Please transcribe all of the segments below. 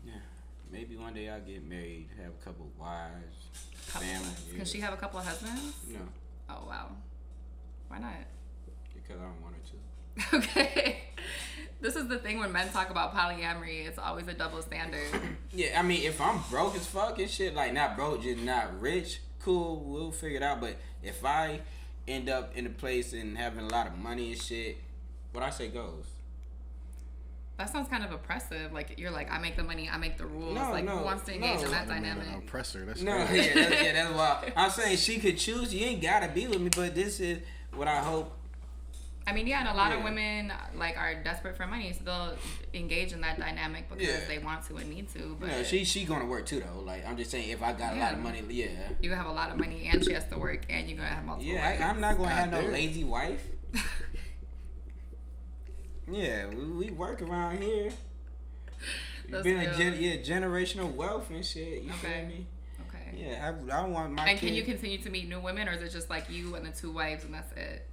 Yeah. Maybe one day I'll get married, have a couple wives, family. Yeah. Can she have a couple of husbands? No. Oh, wow. Why not? Because I don't want her to. Okay. This is the thing when men talk about polyamory, it's always a double standard. Yeah, I mean, if I'm broke as fuck and shit, like not broke, just not rich, cool, we'll figure it out. But if I end up in a place and having a lot of money and shit, what I say goes. That sounds kind of oppressive. Like, you're like, I make the money, I make the rules. Who wants to engage in that dynamic? An oppressor. That's crazy. That's why I'm saying she could choose. You ain't gotta be with me, but this is what I hope. I mean, yeah, and a lot of women like are desperate for money, so they'll engage in that dynamic because they want to and need to. But she gonna work too though. Like I'm just saying, if I got a lot of money, you gonna have a lot of money, and she has to work, and you're gonna have multiple. Yeah, I'm not gonna have no lazy wife. Yeah, we work around here. Been generational wealth and shit. You feel me? Okay. Yeah, I want my. And can you continue to meet new women, or is it just like you and the 2 wives and that's it?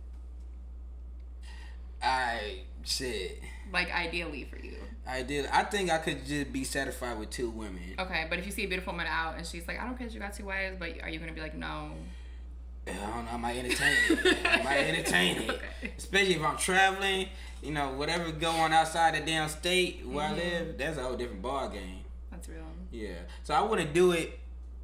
Like ideally for you. I think I could just be satisfied with 2 women. Okay, but if you see a beautiful woman out and she's like, I don't care if you got 2 wives, but are you gonna be like, no? I don't know. I might entertain it. Okay. Especially if I'm traveling. You know, whatever going outside the damn state where I live, that's a whole different ball game. That's real. Yeah. So I wouldn't do it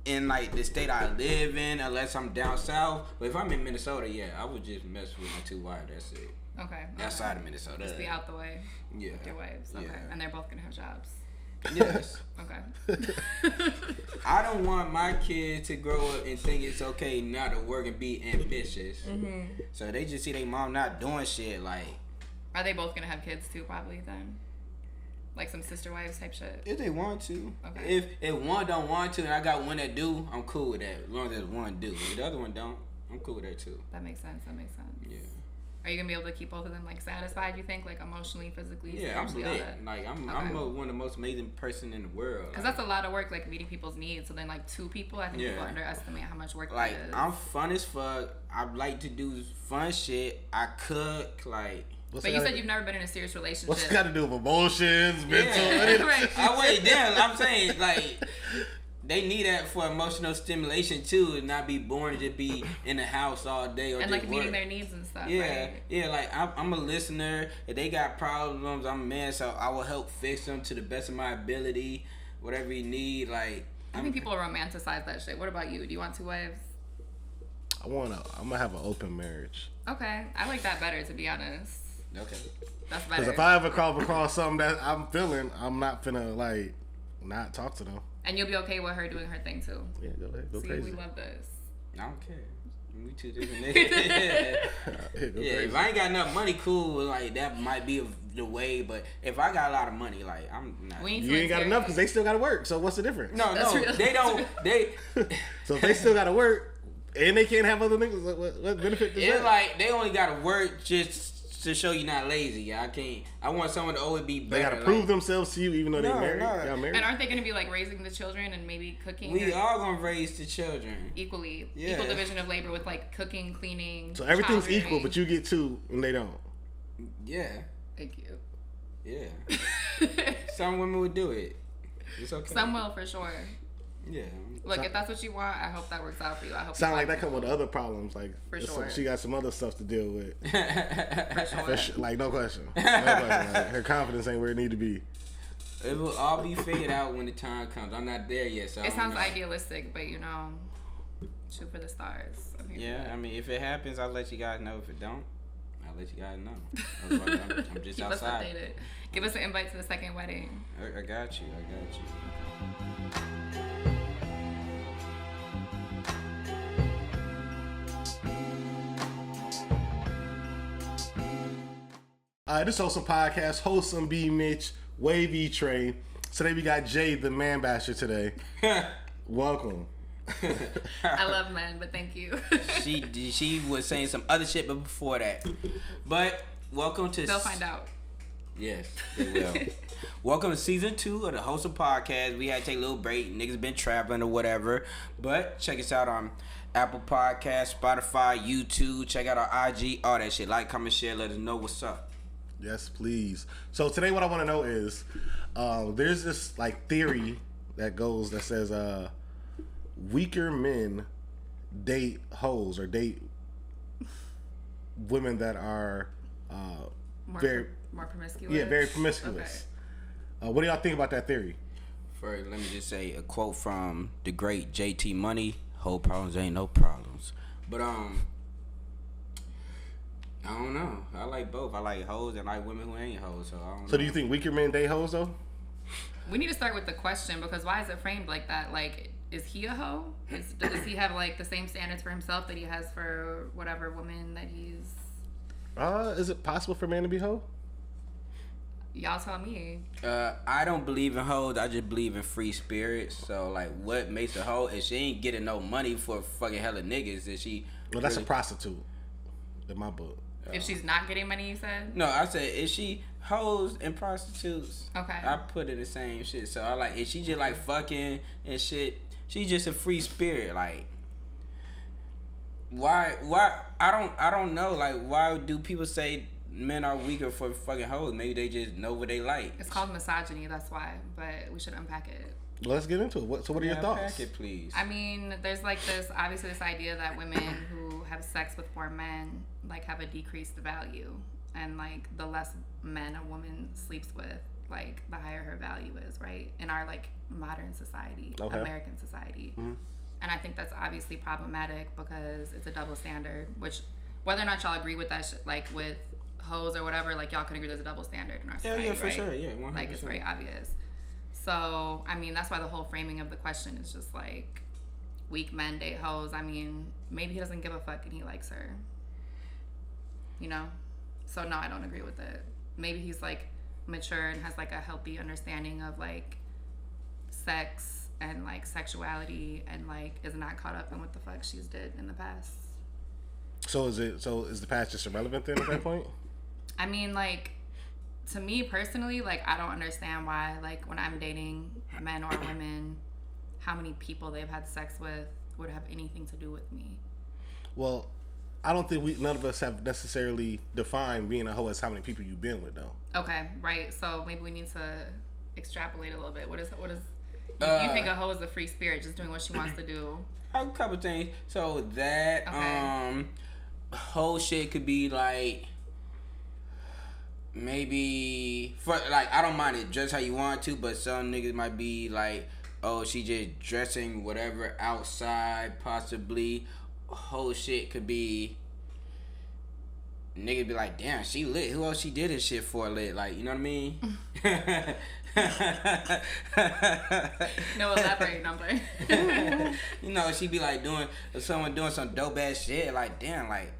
in like the state I live in unless I'm down south. But if I'm in Minnesota, I would just mess with my 2 wives. That's it. Okay. Outside of Minnesota. Just be out the way. Yeah. With your wives. Okay. Yeah. And they're both gonna have jobs. Yes. Okay. I don't want my kid to grow up and think it's okay not to work and be ambitious. Mm-hmm. So they just see their mom not doing shit like. Are they both gonna have kids too? Probably then. Like some sister wives type shit. If they want to. Okay. If one don't want to and I got one that do, I'm cool with that. As long as one do. If the other one don't, I'm cool with that too. That makes sense. Yeah. Are you gonna be able to keep both of them like satisfied? You think, like emotionally, physically? Yeah, I'm lit. Like I'm one of the most amazing person in the world. Because that's a lot of work, like meeting people's needs. So then, like 2 people, I think people underestimate how much work. Like that is. I'm fun as fuck. I like to do fun shit. I cook like. But you said you've never been in a serious relationship. What's it got to do with emotions, mental? Right. I'm saying like. They need that for emotional stimulation too, and not be bored and just be in the house all day or and like work. meeting their needs and stuff. Yeah, right? yeah. Like I'm a listener. If they got problems, I'm a man, so I will help fix them to the best of my ability. Whatever you need, like. I think people romanticize that shit. What about you? Do you want 2 wives? I'm gonna have an open marriage. Okay, I like that better, to be honest. Okay. That's better. Because if I ever come across something that I'm feeling, I'm not finna like not talk to them. And you'll be okay with her doing her thing too. Yeah, go ahead. Go See, crazy. we love this. I don't care. We 2 different niggas. If I ain't got enough money, cool. Like that might be the way. But if I got a lot of money, like I'm not. You ain't got enough because they still got to work. So what's the difference? No, they don't. They. So if they still got to work and they can't have other niggas, what benefit does that? It's like they only got to work just to show you not lazy. I want someone to always be better. They gotta prove themselves to you even though they're married. Y'all married. And aren't they gonna be like raising the children and maybe cooking? We are gonna raise the children equally. Yeah. Equal division of labor with like cooking, cleaning. So everything's equal, but you get 2 and they don't. Yeah. Thank you. Yeah. Some women would do it. It's okay. Some will for sure. Yeah. Look, if that's what you want, I hope that works out for you. I hope. Sound like that come with other problems. Like for sure. She got some other stuff to deal with. For sure. Like no question. Like, her confidence ain't where it need to be. It will all be figured out when the time comes. I'm not there yet, so. It sounds idealistic, but shoot for the stars. Yeah, I mean, if it happens, I'll let you guys know. If it don't, I'll let you guys know. I'm just Keep outside. Keep us updated. Give us an invite to the second wedding. I got you. This is Wholesome Podcast, Wholesome B, Mitch, Wavy Trey. Today we got Jay, the man basher today. Welcome. I love men, but thank you. She was saying some other shit but before that. But welcome to... They'll find out. Yes, they will. Welcome to season 2 of the Wholesome Podcast. We had to take a little break. Niggas been traveling or whatever. But check us out on Apple Podcasts, Spotify, YouTube. Check out our IG, all that shit. Like, comment, share. Let us know what's up. Yes, please. So today what I want to know is, there's this like theory that says weaker men date hoes or date women that are more promiscuous. Yeah, very promiscuous. Okay. What do y'all think about that theory? First, let me just say a quote from the great JT Money: "Whole problems ain't no problems." But I don't know. I like both. I like hoes and I like women who ain't hoes. So I don't know. So do you think weaker men date hoes though? We need to start with the question, because why is it framed like that? Like, is he a hoe? Does he have like the same standards for himself that he has for whatever woman that he's? Is it possible for a man to be a hoe? Y'all tell me. I don't believe in hoes. I just believe in free spirits. So like, what makes a hoe? If she ain't getting no money for fucking hella niggas, is she? Well, that's a prostitute in my book. If she's not getting money, you said? No, I said is she hoes and prostitutes. Okay. I put it the same shit. So I like, if she just like fucking and shit, she's just a free spirit. Like, why? I don't know. Like, why do people say men are weaker for fucking hoes? Maybe they just know what they like. It's called misogyny. That's why. But we should unpack it. Let's get into it. What are your thoughts? Unpack it, please. I mean, there's like this idea that women who have sex with more men like have a decreased value, and like the less men a woman sleeps with, like the higher her value is, right? In our like modern society, American society. Mm-hmm. And I think that's obviously problematic because it's a double standard, which whether or not y'all agree with that shit, like with hoes or whatever, like y'all can agree there's a double standard in our society, yeah, for right? sure, yeah, 100%. Like it's very obvious. So, I mean, that's why the whole framing of the question is just like weak men date hoes. I mean, maybe he doesn't give a fuck and he likes her. You know? So, no, I don't agree with it. Maybe he's like mature and has like a healthy understanding of like sex and like sexuality and like is not caught up in what the fuck she's did in the past. So is the past just irrelevant then at that point? I mean, like, to me personally, like, I don't understand why, like, when I'm dating men or women, how many people they've had sex with would have anything to do with me. Well, I don't think none of us have necessarily defined being a hoe as how many people you've been with, though. Okay, right. So maybe we need to extrapolate a little bit. What is you think a hoe is a free spirit, just doing what she wants to do? A couple things. So that whole shit could be like, maybe for like, I don't mind it dress how you want to, but some niggas might be like, oh, she just dressing whatever outside, possibly. Whole shit could be, niggas be like, damn, she lit. Who else she did this shit for lit? Like, you know what I mean? No, elaborate, number. You know, she be like someone doing some dope ass shit. Like, damn, like,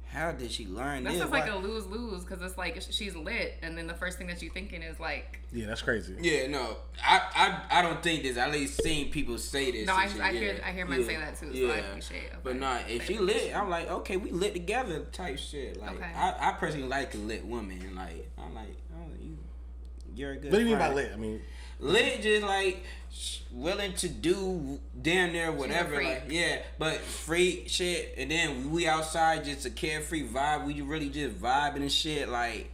how did she learn this? That's just like a lose-lose, because it's like she's lit, and then the first thing that you're thinking is like... Yeah, that's crazy. Yeah, no, I don't think this. I at least seen people say this. No, I hear men say that too, so I appreciate it. Okay. But nah, if she lit, I'm like, okay, we lit together type shit. Like, okay. I personally like a lit woman. Like, I'm like, oh, you're a good What do you mean friend. by lit? I mean... Lit just like willing to do damn near whatever, like, yeah, but free shit. And then we outside, just a carefree vibe. We really just vibing and shit. Like,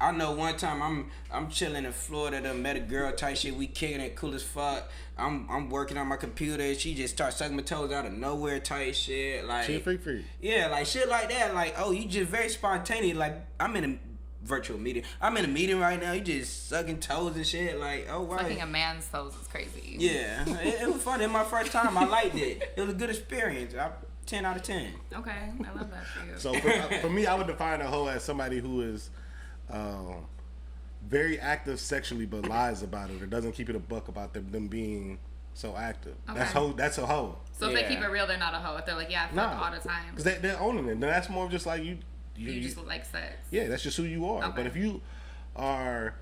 I know one time I'm chilling in Florida, done met a girl type shit. We kicking it cool as fuck. I'm working on my computer. She just starts sucking my toes out of nowhere type shit. Like, she free. Yeah, like shit like that. Like, oh, you just very spontaneous. Like, I'm in a virtual meeting. I'm in a meeting right now. You just sucking toes and shit. Like, oh wow. Sucking a man's toes is crazy. Yeah, it was fun. It was my first time. I liked it. It was a good experience. 10 out of 10. Okay, I love that for you. So for me, I would define a hoe as somebody who is very active sexually, but lies about it or doesn't keep it a buck about them being so active. Okay. That's a hoe. So if they keep it real, they're not a hoe. If they're like, yeah, fuck all the time. Because they're owning it. Now that's more just like you just like sex. Yeah, that's just who you are. Okay. But if you are,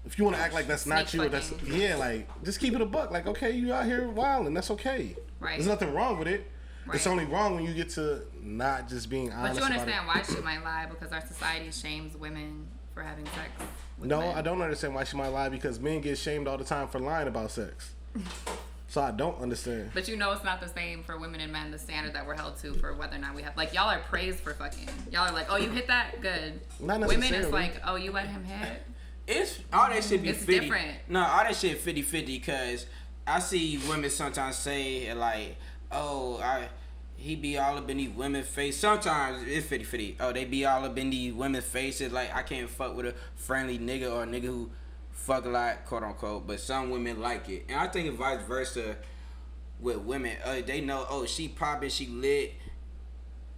if you want to act like that's not you, that's like just keep it a buck. Like, okay, you out here wilding, that's okay. Right. There's nothing wrong with it. Right. It's only wrong when you get to not just being honest. But you understand why she might lie, because our society shames women for having sex with men. I don't understand why she might lie, because men get shamed all the time for lying about sex. So I don't understand. But you know it's not the same for women and men, the standard that we're held to for whether or not we have... Like, y'all are praised for fucking. Y'all are like, oh, you hit that? Good. Not necessarily. Women is like, oh, you let him hit? It's all that shit be it's 50. different. No, all that shit 50-50 because I see women sometimes say like, oh, he be all up in these women's face. Sometimes it's 50-50. Oh, they be all up in these women's faces. Like, I can't fuck with a friendly nigga or a nigga who fuck a lot, quote unquote. But some women like it. And I think it's vice versa with women. They know, oh, she poppin', she lit.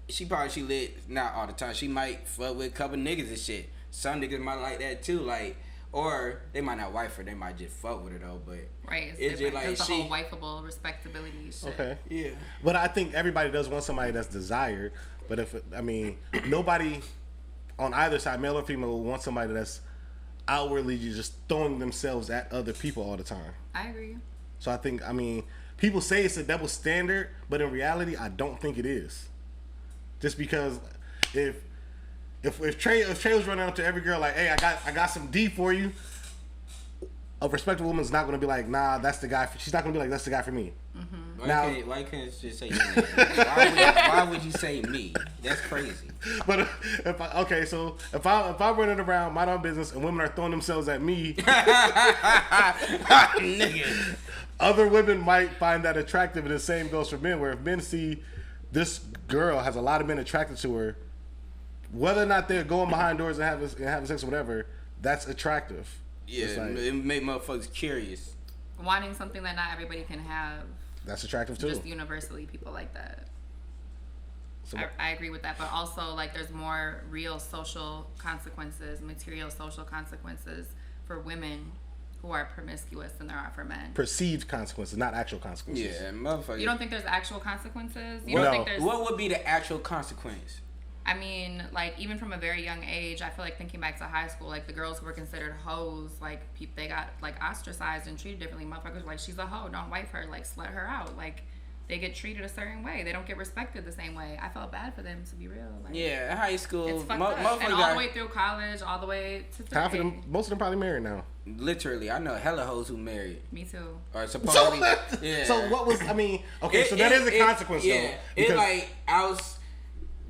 She lit, not all the time. She might fuck with a couple niggas and shit. Some niggas might like that too. Like, or they might not wife her, they might just fuck with her though. But right, it's just like the whole wifeable respectability shit. Okay, yeah. But I think everybody does want somebody that's desired. But nobody on either side, male or female, will want somebody that's outwardly just throwing themselves at other people all the time. I agree. So I think, people say it's a double standard, but in reality, I don't think it is. Just because if Trey was running up to every girl like, hey, I got some D for you, a respectable woman's not gonna be like, nah, that's the guy. She's not gonna be like, that's the guy for me. Mm-hmm. Why can't you just say your name? why would you say me? That's crazy. But if I'm running around, mind my business, and women are throwing themselves at me, nigga, other women might find that attractive, and the same goes for men. Where if men see this girl has a lot of men attracted to her, whether or not they're going behind doors and having sex or whatever, that's attractive. Yeah, it make motherfuckers curious. Wanting something that not everybody can have. That's attractive too. Just universally, people like that. So, I agree with that, but also like there's more real social consequences, material social consequences for women who are promiscuous than there are for men. Perceived consequences, not actual consequences. Yeah, motherfucker. You don't think there's actual consequences? Don't think there's... What would be the actual consequence? I mean, like, even from a very young age, I feel like thinking back to high school, like, the girls who were considered hoes, like, they got, like, ostracized and treated differently. Motherfuckers were like, she's a hoe, don't wife her, like, slut her out. Like, they get treated a certain way. They don't get respected the same way. I felt bad for them, to be real. Like, yeah, high school. It's fucked up. And all the way through college, all the way to half of them, most of them probably married now. Literally, I know hella hoes who married. Me too. Or supposedly, yeah. So what was, okay, so that is a consequence, though. Yeah, it's like,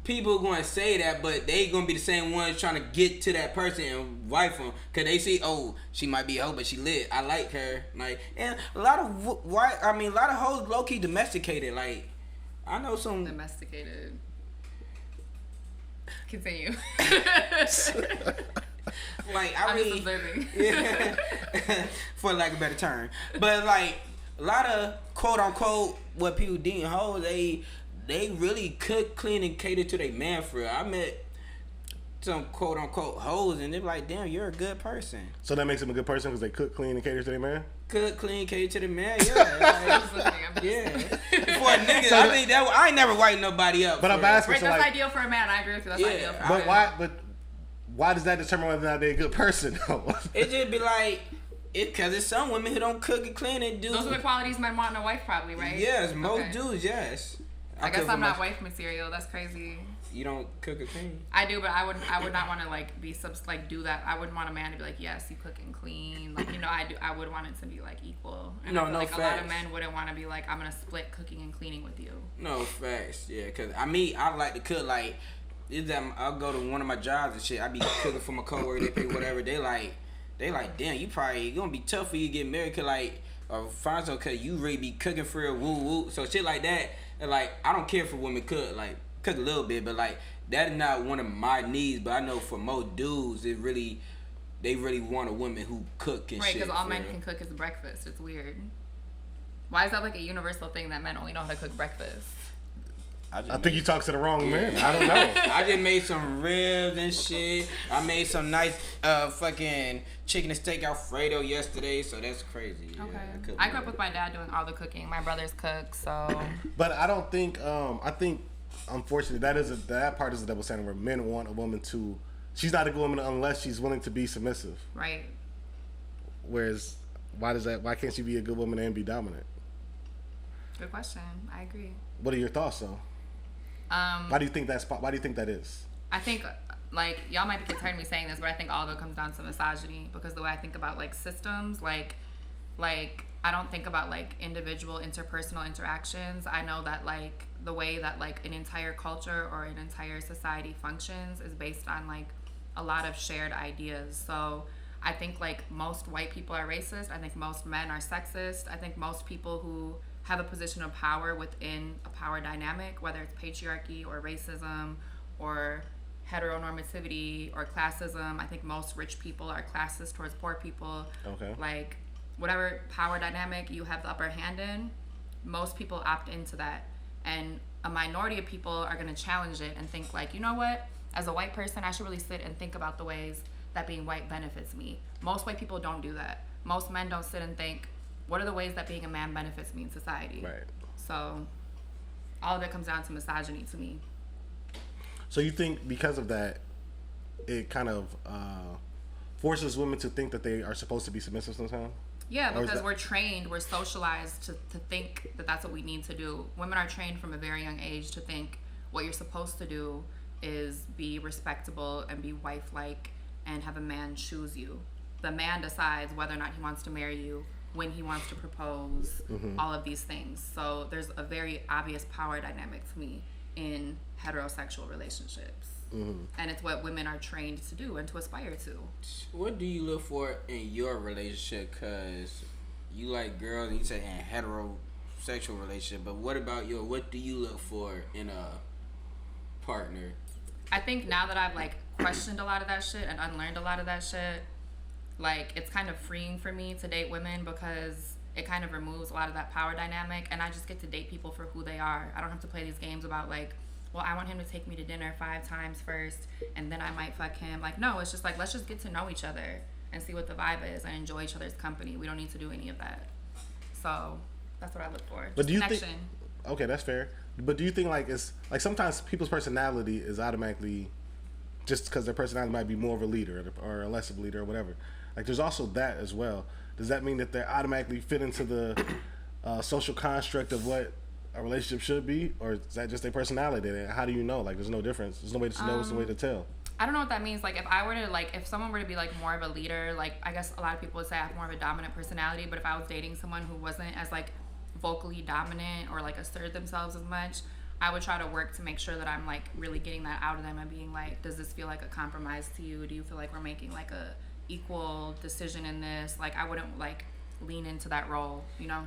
people going to say that, but they going to be the same ones trying to get to that person and wife them. Because they see, oh, she might be a hoe, but she lit. I like her. Like, and a lot of hoes low-key domesticated. Like, I know some... Domesticated. Continue. Like, I'm just observing. Yeah, for lack of a better term. But, like, a lot of quote-unquote what people deem hoes, they really cook, clean, and cater to their man for real. I met some quote-unquote hoes, and they're like, damn, you're a good person. So that makes them a good person because they cook, clean, and cater to their man? Cook, clean, cater to the man, yeah. Yeah. For a nigga, so I think that I ain't never white nobody up. But I'm asking, right, that's ideal for a man. I agree with you. That's ideal for a man. But why does that determine whether or not they're a good person, though? It just be like... Because it's some women who don't cook and clean and do... Those are the qualities men want in a wife, probably, right? Yes, most dudes, yes. I guess I'm not wife material. That's crazy. You don't cook or clean? I do, but I would not want to like be do that. I wouldn't want a man to be like, yes, you cook and clean. Like, you know, I do. I would want it to be like equal. And I feel like facts. A lot of men wouldn't want to be like, I'm gonna split cooking and cleaning with you. No facts, yeah. Cause I like to cook. Like, I'll go to one of my jobs and shit. I be cooking for my coworker. They pay whatever. They like, damn, you probably gonna be tough for you to get married. Cause like, or find some, cause you really be cooking for real, woo woo. So shit like that. And like, I don't care for women cook, like cook a little bit, but like that is not one of my needs. But I know for most dudes, they really want a woman who cook and shit. Right, because all men can cook is breakfast. It's weird. Why is that like a universal thing that men only know how to cook breakfast? I think you talk to the wrong man. I don't know. I just made some ribs and shit. I made some nice fucking chicken and steak Alfredo yesterday, so that's crazy. Okay. Yeah, I grew up with my dad doing all the cooking. My brothers cook, so. But I don't think. I think, unfortunately, that part is a double standard where men want a woman to. She's not a good woman unless she's willing to be submissive. Right. Whereas, why can't she be a good woman and be dominant? Good question. I agree. What are your thoughts, though? Why do you think that is? I think, like, y'all might be tired of me saying this, but I think all of it comes down to misogyny, because the way I think about, like, systems, like I don't think about, like, individual interpersonal interactions. I know that, like, the way that, like, an entire culture or an entire society functions is based on, like, a lot of shared ideas. So I think like most white people are racist. I think most men are sexist. I think most people who have a position of power within a power dynamic, whether it's patriarchy or racism or heteronormativity or classism, I think most rich people are classist towards poor people. Okay. Like whatever power dynamic you have the upper hand in, most people opt into that. And a minority of people are going to challenge it and think like, you know what, as a white person, I should really sit and think about the ways that being white benefits me. Most white people don't do that. Most men don't sit and think, what are the ways that being a man benefits me in society? Right. So all of it comes down to misogyny to me. So you think because of that, it kind of forces women to think that they are supposed to be submissive sometimes? Yeah, because we're trained, we're socialized to think that that's what we need to do. Women are trained from a very young age to think what you're supposed to do is be respectable and be wife-like and have a man choose you. The man decides whether or not he wants to marry you, when he wants to propose, all of these things. So there's a very obvious power dynamic to me in heterosexual relationships. And it's what women are trained to do and to aspire to. What do you look for in your relationship? Because you like girls and you say in heterosexual relationship, but what about what do you look for in a partner? I think now that I've like questioned a lot of that shit and unlearned a lot of that shit, like it's kind of freeing for me to date women because it kind of removes a lot of that power dynamic and I just get to date people for who they are. I don't have to play these games about like, well, I want him to take me to dinner 5 times first and then I might fuck him. Like, no, it's just like, let's just get to know each other and see what the vibe is and enjoy each other's company. We don't need to do any of that. So that's what I look for. But do you connection. think? Okay, that's fair. But do you think like it's like sometimes people's personality is automatically just because their personality might be more of a leader or less of a leader or whatever. Like there's also that as well. Does that mean that they automatically fit into the social construct of what a relationship should be, or is that just their personality? And how do you know? Like there's no difference. There's no way to know. There's no way to tell. I don't know what that means. Like if someone were to be like more of a leader, like I guess a lot of people would say I have more of a dominant personality, but if I was dating someone who wasn't as like vocally dominant or like assert themselves as much, I would try to work to make sure that I'm like really getting that out of them and being like, does this feel like a compromise to you? Do you feel like we're making like a equal decision in this? Like I wouldn't like lean into that role, you know?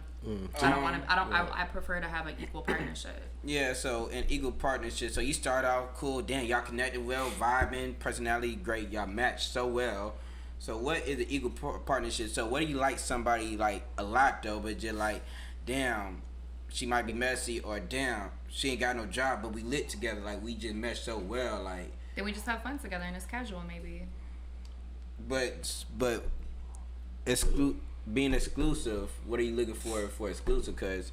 I prefer to have an equal partnership. Yeah, so an equal partnership. So you start out cool, damn, y'all connected well, vibing, personality great, y'all match so well. So what is an equal partnership? So what do you like somebody like a lot though, but just like, damn, she might be messy, or damn, she ain't got no job, but we lit together, like we just mesh so well, like. Then we just have fun together and it's casual maybe. But being exclusive, what are you looking for exclusive? Because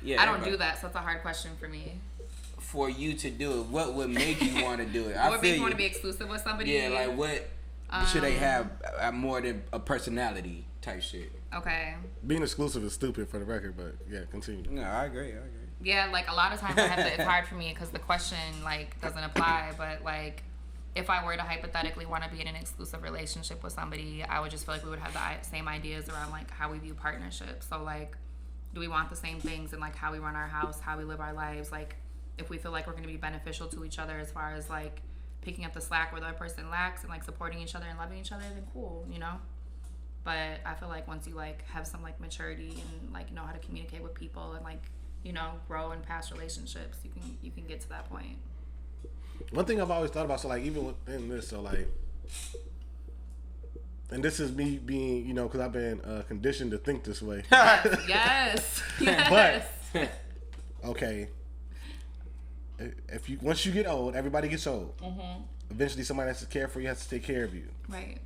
I don't do that, so it's a hard question for me. For you to do it, what would make you want to do it? What would make you want to be exclusive with somebody? Yeah, like what should they have more than a personality type shit? Okay. Being exclusive is stupid for the record, but yeah, continue. No, I agree. Yeah, like a lot of times it's hard for me because the question like doesn't apply, but like if I were to hypothetically want to be in an exclusive relationship with somebody, I would just feel like we would have the same ideas around like how we view partnerships. So like, do we want the same things in like how we run our house, how we live our lives? Like if we feel like we're going to be beneficial to each other as far as like picking up the slack where the other person lacks and like supporting each other and loving each other, then cool, you know? But I feel like once you like have some like maturity and like know how to communicate with people and like, you know, grow in past relationships, you can get to that point. One thing I've always thought about, so like even within this, so like, and this is me being, you know, because I've been conditioned to think this way. Yes. But okay, once you get old, everybody gets old. Mm-hmm. Eventually, somebody has to care for you, has to take care of you. Right.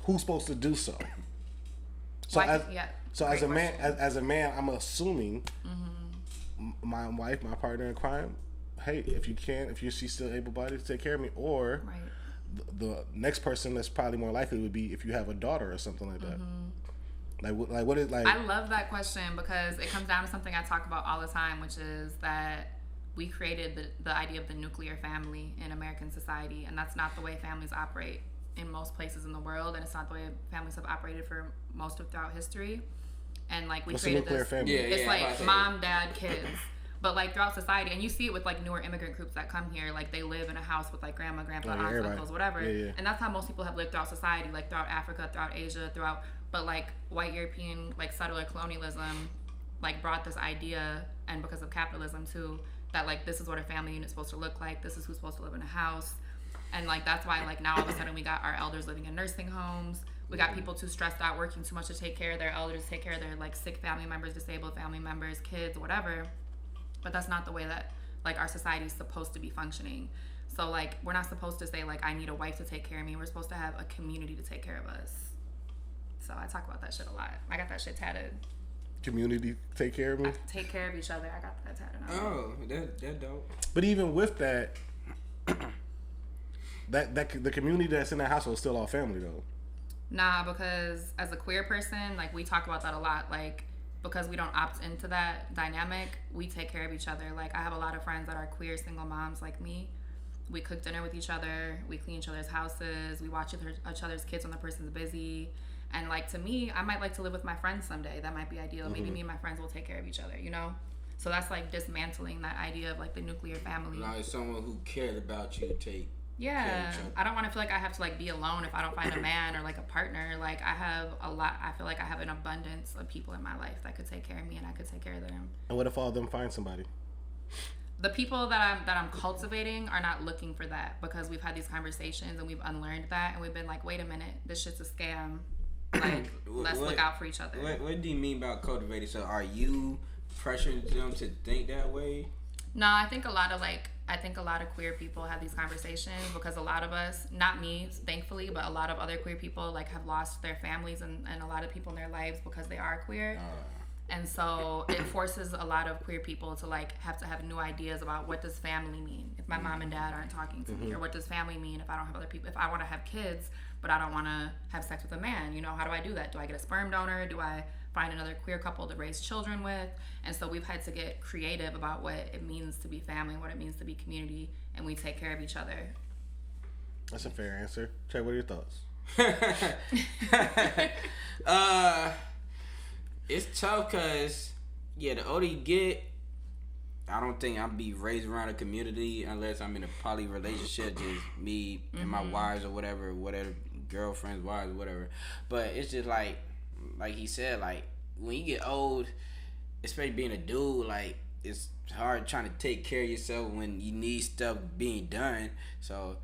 Who's supposed to do so? So as a man, I'm assuming my wife, my partner in crime, hey, if she's still able-bodied to take care of me, or the next person that's probably more likely would be if you have a daughter or something like that. Like what is like? I love that question because it comes down to something I talk about all the time, which is that we created the idea of the nuclear family in American society, and that's not the way families operate in most places in the world, and it's not the way families have operated for most of throughout history. And like we created this, family? It's like mom, dad, kids. But like throughout society, and you see it with like newer immigrant groups that come here, like they live in a house with like grandma, grandpa, aunts, uncles, whatever. And that's how most people have lived throughout society, like throughout Africa, throughout Asia, but like white European, like settler colonialism, like brought this idea, and because of capitalism too, that like this is what a family unit's supposed to look like, this is who's supposed to live in a house. And like that's why like now all of a sudden we got our elders living in nursing homes. We got people too stressed out, working too much to take care of their elders, take care of their like sick family members, disabled family members, kids, whatever. But that's not the way that like our society is supposed to be functioning. So like we're not supposed to say like I need a wife to take care of me. We're supposed to have a community to take care of us. So I talk about that shit a lot. I got that shit tatted. Community take care of me? Take care of each other. I got that tatted on. Oh, that dope. But even with that, the community that's in that household is still all family though. Nah, because as a queer person, like we talk about that a lot. Like because we don't opt into that dynamic, we take care of each other. Like I have a lot of friends that are queer single moms like me. We cook dinner with each other. We clean each other's houses. We watch each other's kids when the person's busy. And like to me, I might like to live with my friends someday. That might be ideal. Maybe me and my friends will take care of each other, you know? So that's like dismantling that idea of like the nuclear family. Like someone who cared about you take yeah. care of each other. I don't want to feel like I have to like be alone if I don't find a man or like a partner. Like I feel like I have an abundance of people in my life that could take care of me and I could take care of them. And what if all of them find somebody? The people that I'm cultivating are not looking for that because we've had these conversations and we've unlearned that and we've been like, wait a minute, this shit's a scam. Like, let's look out for each other. What do you mean by cultivating? So are you pressuring them to think that way? No, I think a lot of queer people have these conversations because a lot of us, not me, thankfully, but a lot of other queer people like have lost their families and a lot of people in their lives because they are queer. And so it forces a lot of queer people to like have to have new ideas about what does family mean if my mom and dad aren't talking to me, or what does family mean if I don't have other people, if I want to have kids but I don't want to have sex with a man, you know, how do I do that? Do I get a sperm donor? Do I find another queer couple to raise children with? And so we've had to get creative about what it means to be family, what it means to be community, and we take care of each other. That's a fair answer. Trey, what are your thoughts? It's tough because, yeah, the older you get, I don't think I'll be raised around a community unless I'm in a poly relationship, just me and my wives or whatever, girlfriends, wives, whatever. But it's just like he said, like, when you get old, especially being a dude, like, it's hard trying to take care of yourself when you need stuff being done. So,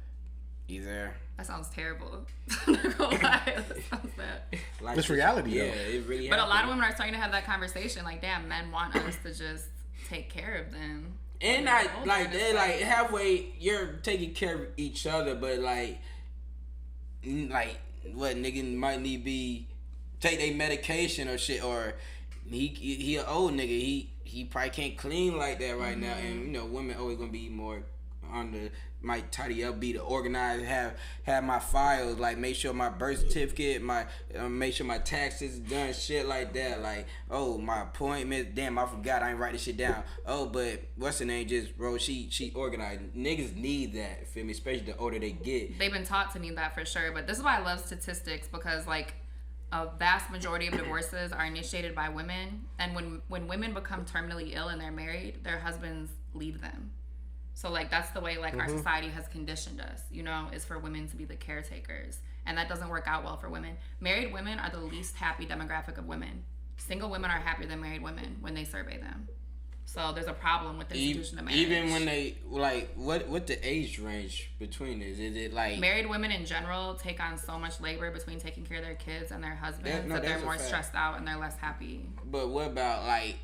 either... That sounds terrible. I'm not gonna lie. That sounds bad. Like, it's reality, yeah, though. It really But a lot of women are starting to have that conversation. Like, damn, men want us to just take care of them. And they're like halfway, you're taking care of each other, but like what nigga might need be take their medication or shit, or he an old nigga, he probably can't clean like that right now, and you know women always gonna be more on the might tidy up, be the organized, have my files, like make sure my birth certificate, make sure my taxes done, shit like that. Like, oh, my appointment, damn, I forgot, I ain't write this shit down. Oh, but what's her name? Just bro, she organized. Niggas need that, feel me? Especially the older they get. They've been taught to need that for sure. But this is why I love statistics, because like a vast majority of divorces are initiated by women, and when women become terminally ill and they're married, their husbands leave them. So, like, that's the way, like, our society has conditioned us, you know, is for women to be the caretakers. And that doesn't work out well for women. Married women are the least happy demographic of women. Single women are happier than married women when they survey them. So, there's a problem with the institution of marriage. Even when they, like, what the age range between is it, like... Married women in general take on so much labor between taking care of their kids and their husbands that they're more stressed out and they're less happy. But what about, like...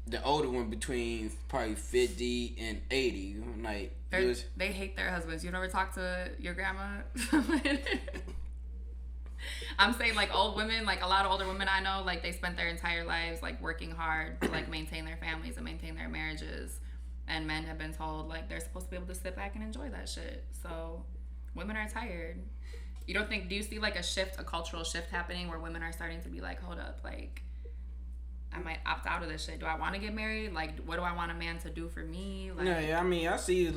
the older one between probably 50 and 80, like they hate their husbands. You never talk to your grandma? I'm saying like old women, like a lot of older women I know, like they spent their entire lives like working hard to like maintain their families and maintain their marriages, and men have been told like they're supposed to be able to sit back and enjoy that shit. So women are tired. You don't think? Do you see like a cultural shift happening where women are starting to be like, hold up, like, I might opt out of this shit. Do I want to get married? Like, what do I want a man to do for me? Like, yeah, I mean, I see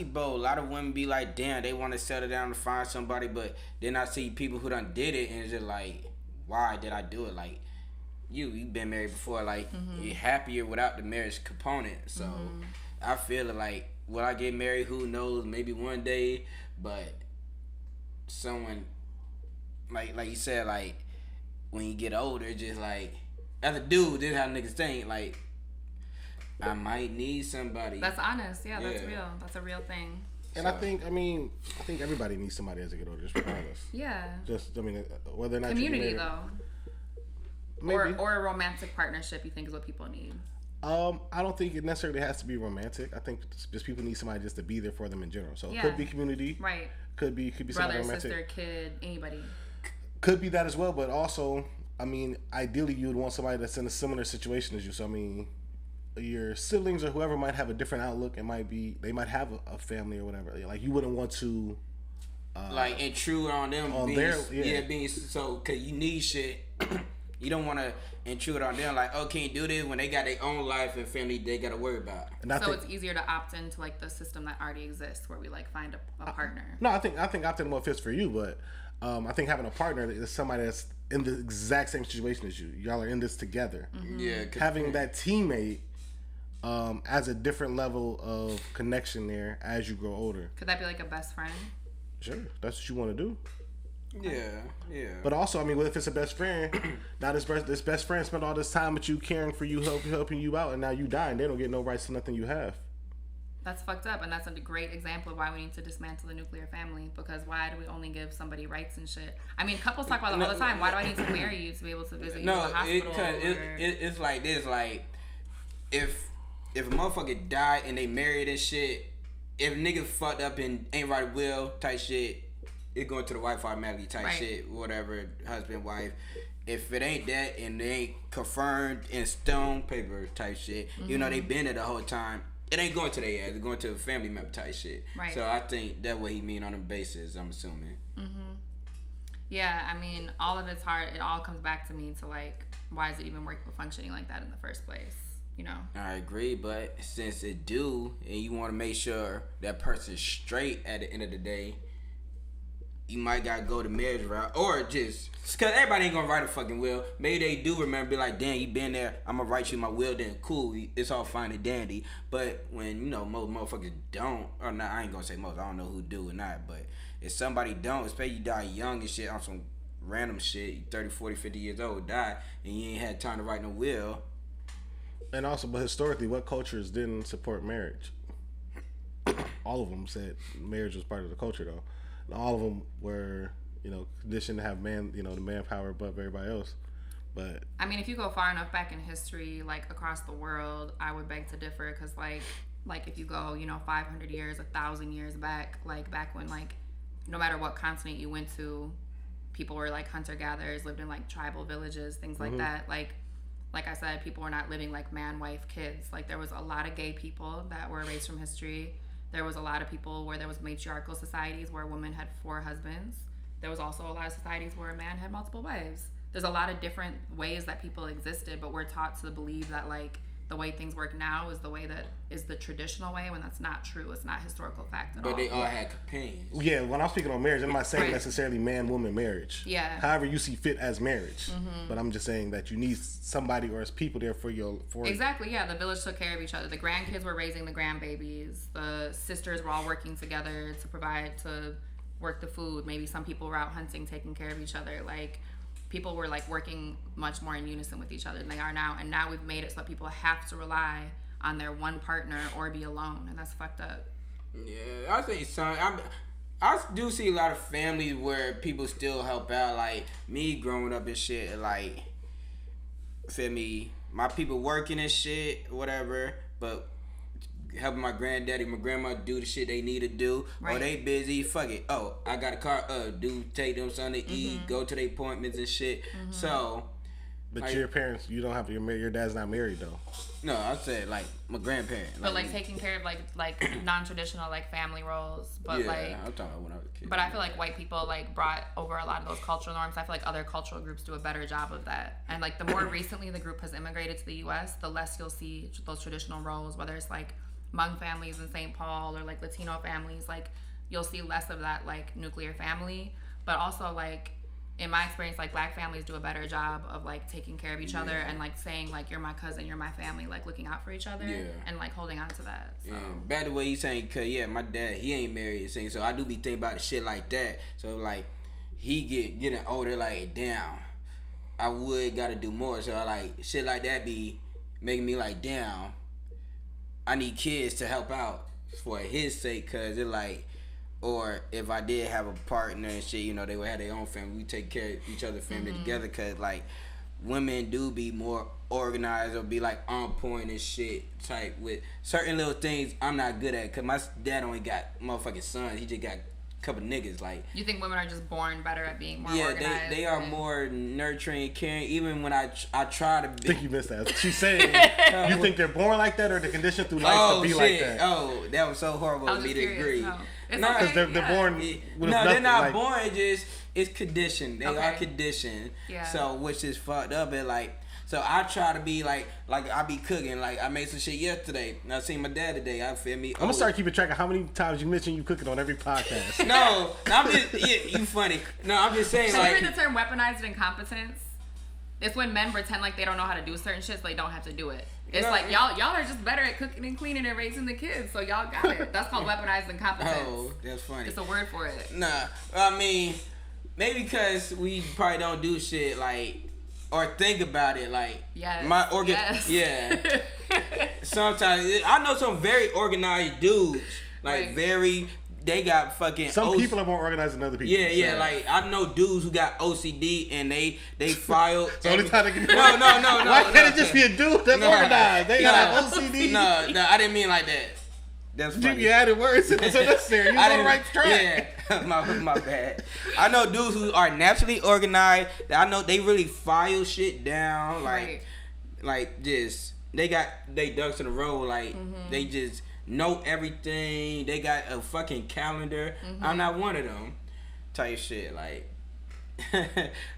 both. A lot of women be like, damn, they want to settle down to find somebody, but then I see people who done did it, and it's just like, why did I do it? Like, you've been married before, like you're happier without the marriage component. So I feel like, will I get married? Who knows? Maybe one day, but someone like you said, like when you get older, just like as a dude, this is how niggas think. Like I might need somebody. That's honest. Yeah, that's real. That's a real thing. And I think everybody needs somebody as they get older, just regardless. Yeah. Whether or not community though. Maybe. Or a romantic partnership, you think is what people need. I don't think it necessarily has to be romantic. I think just people need somebody just to be there for them in general. So it could be community. Right. Could be brother, somebody romantic. Sister, kid, anybody. Could be that as well, but also, ideally you would want somebody that's in a similar situation as you. So your siblings or whoever might have a different outlook. They might have a family or whatever. Like you wouldn't want to like intrude on them being so, cause you need shit. You don't want to intrude on them like, oh, can you do this when they got their own life and family they got to worry about. So it's easier to opt into like the system that already exists where we like find a partner. No, I think opting what fits for you, but I think having a partner is somebody that's in the exact same situation as you. Y'all are in this together. Yeah. Having that teammate adds a different level of connection there as you grow older. Could that be like a best friend? Sure, that's what you want to do. Yeah. But also, what if it's a best friend? Now this best friend spent all this time with you, caring for you, helping you out, and now you die, and they don't get no rights to nothing you have. That's fucked up, and that's a great example of why we need to dismantle the nuclear family. Because why do we only give somebody rights and shit? Couples talk about it all the time. Why do I need to marry you to be able to visit you in the hospital? It's like this. Like if a motherfucker died and they married and shit, if niggas fucked up and ain't right will type shit, it going to the wife automatically type shit, whatever, husband, wife. If it ain't that and they ain't confirmed in stone paper type shit, they been there the whole time, it ain't going to their ass. It's going to a family member type shit. Right. So I think that's what he mean on the basis, I'm assuming. Yeah, all of it's hard. It all comes back to me to like, why is it even functioning like that in the first place? I agree, but since it do, and you want to make sure that person's straight at the end of the day, you might gotta go the marriage route, or just cause everybody ain't gonna write a fucking will. Maybe they do remember, be like, damn, you been there. I'm gonna write you my will. Then cool, it's all fine and dandy. But when most motherfuckers don't, or not, I ain't gonna say most. I don't know who do or not. But if somebody don't, especially you die young and shit on some random shit, you 30, 40, 50 years old, die, and you ain't had time to write no will. And also, but historically, what cultures didn't support marriage? All of them said marriage was part of the culture, though. All of them were, conditioned to have the manpower above everybody else. But if you go far enough back in history, like across the world, I would beg to differ. Because like if you go, 500 years, 1,000 years back, like back when like no matter what continent you went to, people were like hunter gatherers, lived in like tribal villages, things like that. Like I said, people were not living like man, wife, kids. Like there was a lot of gay people that were erased from history. There was a lot of people where there was matriarchal societies where a woman had 4 husbands. There was also a lot of societies where a man had multiple wives. There's a lot of different ways that people existed, but we're taught to believe that like the way things work now is the way that is the traditional way, when that's not true. It's not historical fact at all. But they all had companions. Yeah, when I'm speaking on marriage, I'm not saying necessarily man-woman marriage. Yeah. However you see fit as marriage. But I'm just saying that you need somebody or as people there for Exactly, yeah. The village took care of each other. The grandkids were raising the grandbabies. The sisters were all working together to work the food. Maybe some people were out hunting, taking care of each other. Like, people were like working much more in unison with each other than they are now. And now we've made it so that people have to rely on their one partner or be alone, and that's fucked up. Yeah, I think I do see a lot of families where people still help out. Like me growing up and shit, like, feel me, my people working and shit, whatever, but helping my granddaddy, my grandma do the shit they need to do. Right. Or they busy, fuck it. Oh, I got a car, take them something to eat, go to their appointments and shit. So. But like, your parents, you don't have to, your dad's not married though. No, I said like my grandparent. But like taking care of like non-traditional like family roles. But yeah, I'm talking about when I was a kid. But I feel like white people like brought over a lot of those cultural norms. I feel like other cultural groups do a better job of that. And like the more recently the group has immigrated to the U.S., the less you'll see those traditional roles, whether it's like Hmong families in St. Paul or like Latino families, like you'll see less of that like nuclear family. But also like in my experience, like black families do a better job of like taking care of each other and like saying like you're my cousin, you're my family, like looking out for each other and like holding on to that. So. Yeah, bad the way you saying, cause my dad he ain't married, so I do be thinking about shit like that. So like he getting older, like damn, I would gotta do more. So like shit like that be making me like damn, I need kids to help out for his sake, cause it like. Or if I did have a partner and shit, they would have their own family. We take care of each other's family together, cause like women do be more organized or be like on point and shit type with certain little things I'm not good at. Cause my dad only got motherfucking sons. He just got a couple niggas. Like you think women are just born better at being more organized? Yeah, they are more nurturing, caring. Even when I try to be. I think you missed that. She's saying you think they're born like that or they're conditioned through life to be like that? Oh, that was so horrible of me to agree. No, because they're born. With no, they're not like, born. It's conditioned. They are conditioned. Yeah. So which is fucked up. And like, so I try to be like I be cooking. Like I made some shit yesterday. And I seen my dad today. I feel me. I'm gonna start keeping track of how many times you mention you cooking on every podcast. No, I'm just you funny. No, I'm just saying Have like. you heard the term weaponized incompetence? It's when men pretend like they don't know how to do certain shit, so they don't have to do it. It's like y'all are just better at cooking and cleaning and raising the kids, so y'all got it. That's called weaponized incompetence. Oh, that's funny. It's a word for it. Nah, I mean, maybe because we probably don't do shit like or think about it like. Yes. Yeah. Sometimes I know some very organized dudes, like very. They got fucking. Some people are more organized than other people. Yeah. Like I know dudes who got OCD and they file. The only time they can. No. Why can't it just be a dude that's organized? They got OCD. No, I didn't mean like that. That's funny. You added words in it, so that's fair. You on the right track. Yeah, my bad. I know dudes who are naturally organized. I know they really file shit down. Like just they got they ducks in a row. Like they just. Know everything. They got a fucking calendar. I'm not one of them type shit. Like,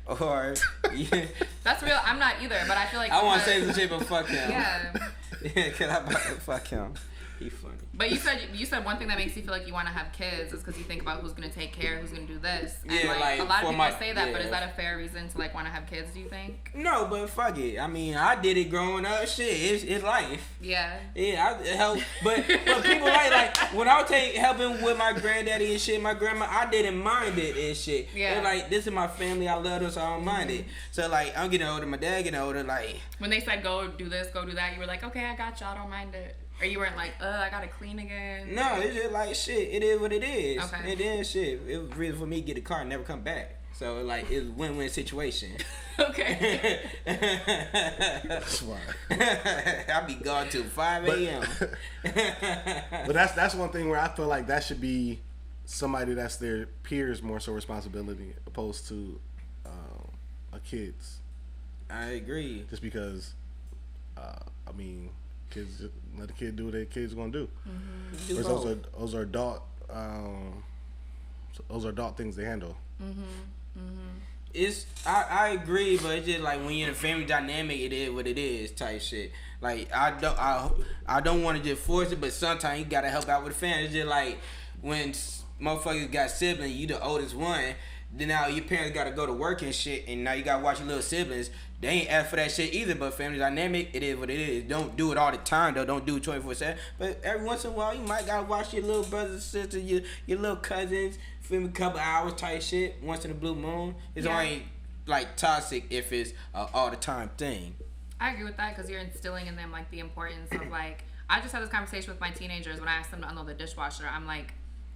or yeah. That's real. I'm not either. But I feel like I want to say some shit, but fuck him. Yeah. Cause I'm about to fuck him. He funny. But you said one thing that makes you feel like you want to have kids is because you think about who's gonna take care, who's gonna do this. And yeah, like a lot of people say that, but is that a fair reason to like want to have kids? Do you think? No, but fuck it. I mean, I did it growing up. Shit, it's life. Yeah. Yeah, I help, but people like when I was helping with my granddaddy and shit, my grandma, I didn't mind it and shit. Yeah. They're like, this is my family. I love them, so I don't mind it. So like, I'm getting older. My dad getting older. Like when they said go do this, go do that, you were like, okay, I got you. I don't mind it. Or you weren't like, I gotta clean again. No, it's just like shit. It is what it is. Okay. And then shit, it was reason for me to get a car and never come back. So like it's a win-win situation. Okay. That's why. I'll be gone till 5 a.m. But that's one thing where I feel like that should be somebody that's their peers more so responsibility opposed to a kid's. I agree. Just because, I mean. Kids, let the kid do what their kid's gonna do. Those are adult. Those are adult things they handle. It's I agree, but it's just like when you're in a family dynamic, it is what it is type shit. Like I don't want to just force it, but sometimes you gotta help out with the family. It's just like when motherfuckers got siblings, you the oldest one. Then now your parents gotta go to work and shit, and now you gotta watch your little siblings. They ain't asked for that shit either, but family dynamic, it is what it is. Don't do it all the time though. Don't do it 24/7. But every once in a while, you might gotta watch your little brothers and sisters, your little cousins, feel me, a couple hours type shit. Once in a blue moon, it's only like toxic if it's all the time thing. I agree with that because you're instilling in them like the importance of like. I just had this conversation with my teenagers when I asked them to unload the dishwasher. I'm like,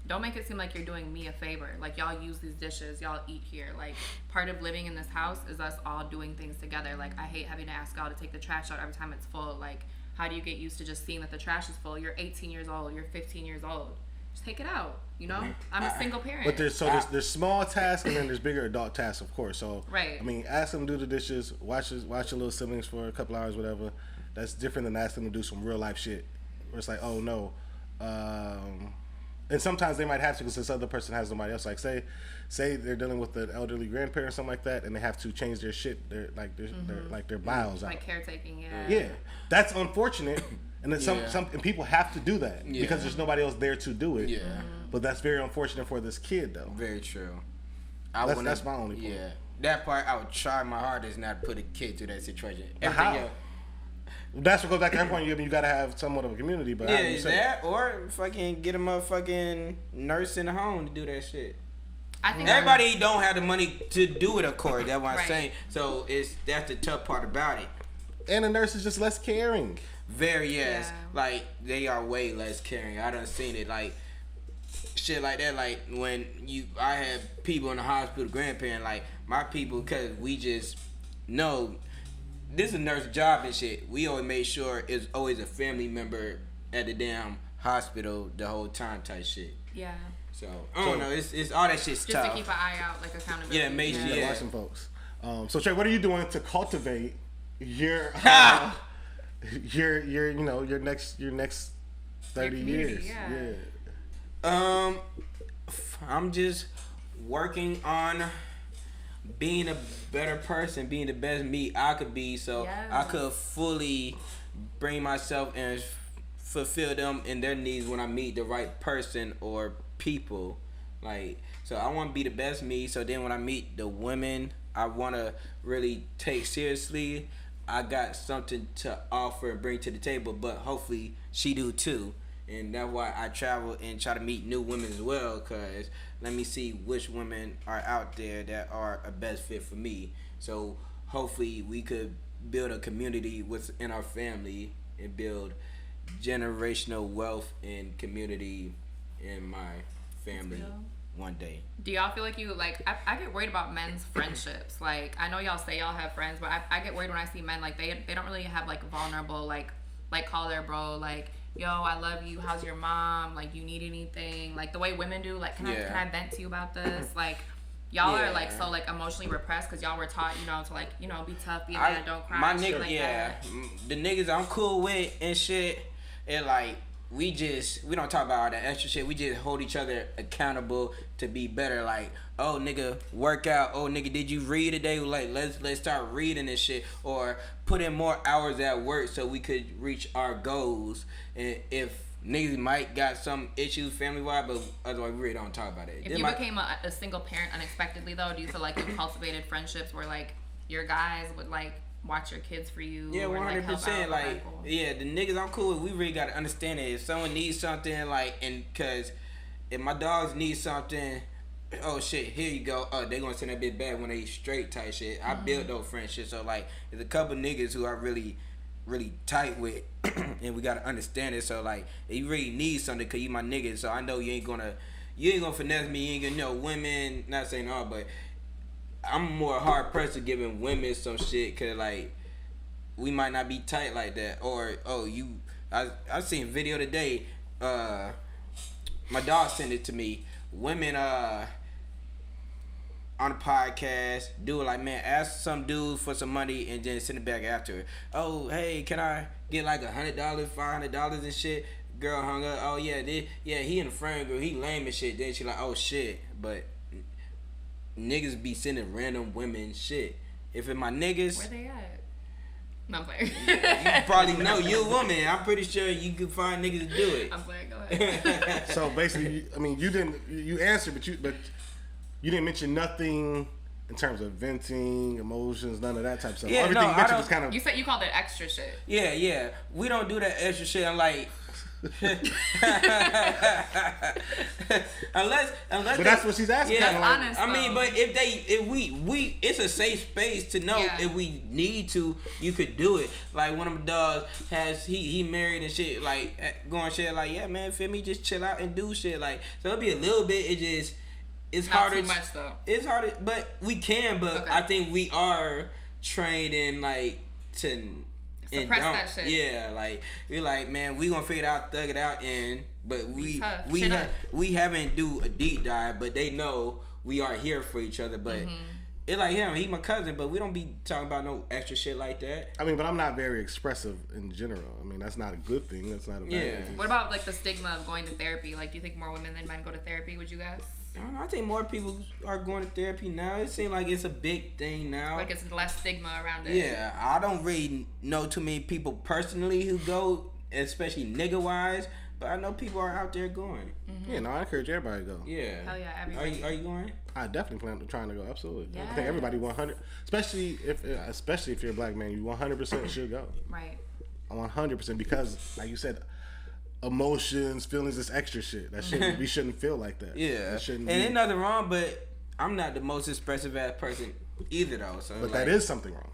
don't make it seem like you're doing me a favor. Like, y'all use these dishes, y'all eat here. Like, part of living in this house is us all doing things together. Like, I hate having to ask y'all to take the trash out every time it's full. Like, how do you get used to just seeing that the trash is full? You're 18 years old, you're 15 years old. Just take it out, you know? I'm a single parent. But there's small tasks and then there's bigger adult tasks, of course. So, right. I mean, ask them to do the dishes, watch your little siblings for a couple hours, whatever. That's different than asking them to do some real life shit. Where it's like, oh, no. And sometimes they might have to because this other person has somebody else. Like say they're dealing with an elderly grandparent or something like that, and they have to change their shit, their bowels out. Like caretaking, yeah. Yeah, that's unfortunate, and then some people have to do that because there's nobody else there to do it. Yeah, but that's very unfortunate for this kid though. Very true. That's my only point. Yeah, that part, I would try my hardest not to put a kid through that situation. How? Else, That's what goes back to that point. You gotta have somewhat of a community, but yeah, is that or fucking get a motherfucking nurse in the home to do that shit. I think everybody don't have the money to do it, of course. That's what I'm Right. saying. So that's the tough part about it. And the nurse is just less caring. Very yes, Yeah. like they are way less caring. I done seen it like shit like that. Like when I have people in the hospital, grandparent, like my people, cause we just know this is a nurse job and shit. We always make sure it's always a family member at the damn hospital the whole time type shit. Yeah. So I don't know. It's all that shit's Just tough. to keep an eye out, like accountability. Yeah, make sure. Yeah. Watch some folks. So Trey, what are you doing to cultivate your your next 30 years? Yeah. I'm just working on being a better person, being the best me I could be, so Yes. I could fully bring myself and fulfill them and their needs when I meet the right person or people. Like, so I want to be the best me, so then when I meet the women I want to really take seriously, I got something to offer and bring to the table, but hopefully she do too. And that's why I travel and try to meet new women as well, because let me see which women are out there that are a best fit for me. So hopefully we could build a community within our family and build generational wealth and community in my family one day. Do y'all feel like I get worried about men's friendships. Like, I know y'all say y'all have friends, but I get worried when I see men, like, they don't really have, like, vulnerable, like call their bro, like, yo, I love you, how's your mom, like, you need anything, like, the way women do, like, can I vent to you about this, like, y'all are, like, so, like, emotionally repressed, because y'all were taught, to, like, be tough, be a man, don't cry, my shit nigga, like yeah, that. the niggas I'm cool with and shit, and, like, we don't talk about all that extra shit. We just hold each other accountable to be better. Like, oh nigga, work out. Oh nigga, did you read today? Like, let's start reading this shit, or put in more hours at work so we could reach our goals. And if niggas might got some issues family wise, but otherwise we really don't talk about it. If you became a single parent unexpectedly though, do you feel like you cultivated friendships where like your guys would like watch your kids for you? Yeah, 100%. Like, yeah, the niggas I'm cool with, we really gotta understand it. If someone needs something, like, and cause if my dogs need something, oh shit, here you go. Oh, they gonna send that bitch back when they straight type shit. I built those friendships, so like, there's a couple niggas who I really, really tight with, and we gotta understand it. So like, if you really need something, cause you my niggas, so I know you ain't gonna finesse me. You ain't gonna women. Not saying all, but I'm more hard pressed to giving women some shit, cause like we might not be tight like that. Or I seen a video today. My dog sent it to me. Women on a podcast do it like, man, ask some dude for some money and then send it back after. Oh, hey, can I get like $100, $500 and shit? Girl hung up. Oh yeah, he in the friend group. He lame and shit. Then she like, oh shit, but niggas be sending random women shit. If it my niggas, where they at? No, I'm playing. You probably know you a woman. I'm pretty sure you could find niggas to do it. I'm playing. Go ahead. So basically, I mean, you answered, but you didn't mention nothing in terms of venting, emotions, none of that type of stuff. Yeah, Everything no, you mentioned was kind of. You said you called it extra shit. Yeah. We don't do that extra shit. I'm like. unless but that's what she's asking. Yeah, kind of like, honest. I mean, but if we it's a safe space to know if we need to, you could do it. Like one of my dogs he married and shit, like going shit like, yeah man, feel me, just chill out and do shit. Like, so it'll be a little bit, it's not harder. Too much though. It's harder, but we can. But okay. I think we are trained in like to. Suppress that shit. Yeah, like we're like, man, we gonna figure it out, thug it out, but we haven't do a deep dive, but they know we are here for each other. But it's like him, he my cousin, but we don't be talking about no extra shit like that. I mean, but I'm not very expressive in general. I mean, that's not a good thing. That's not a bad thing. What about like the stigma of going to therapy? Like, do you think more women than men go to therapy? Would you guys? I don't know, I think more people are going to therapy now. It seems like it's a big thing now. Like it's less stigma around it. Yeah, I don't really know too many people personally who go, especially nigga wise. But but I know people are out there going. Mm-hmm. Yeah, no, I encourage everybody to go. Yeah. Hell yeah, everybody. Are you going? I definitely plan on trying to go. Absolutely. Yes. I think everybody 100, especially if you're a black man, you 100% should go. Right. 100% because, like you said, emotions, feelings, this extra shit. That shouldn't we shouldn't feel like that. Yeah. That shouldn't and be. ain't nothing wrong, but I'm not the most expressive ass person either, though. So But that is something wrong.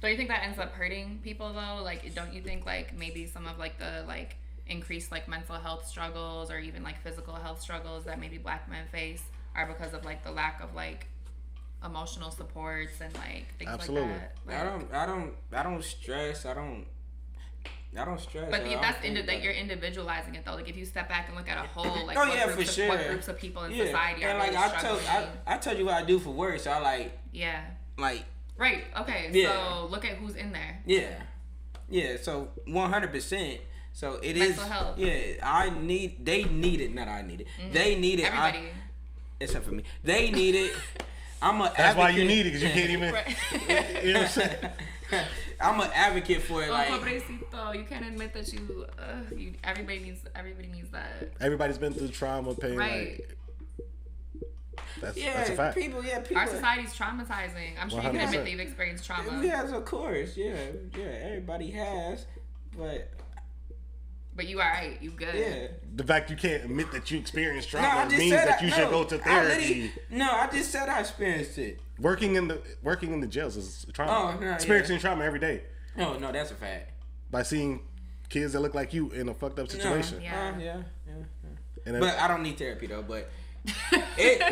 Don't you think that ends up hurting people though? Like, don't you think like maybe some of like the like increased like mental health struggles or even like physical health struggles that maybe black men face are because of like the lack of like emotional supports and like things Absolutely. like that? Like, I don't stress. I don't stress. but that you're individualizing it though. Like if you step back and look at a whole, like what groups of people in society are and like really struggling. I told you what I do for work, so I like. Right. Okay. Yeah. So look at who's in there. Yeah. Yeah. So 100%. So it Mental is. health. Yeah. They need it. Not I need it. Mm-hmm. They need it. Everybody. Except for me. They need it. That's why you need it, because you can't even. You know what I'm saying? I'm an advocate for it. Like, pobrecito, you can't admit that everybody needs that. Everybody's been through trauma, pain. Right. Like, that's a fact. People. Our society's traumatizing. I'm sure you can admit that you've experienced trauma. Yes, of course. Yeah. Everybody has, But you alright. You good. Yeah. The fact you can't admit that you experienced trauma means that you should go to therapy. I just said I experienced it. Working in the jails is trauma. Oh, no, experiencing trauma every day. Oh no, that's a fact. By seeing kids that look like you in a fucked up situation. Yeah. But I don't need therapy though. But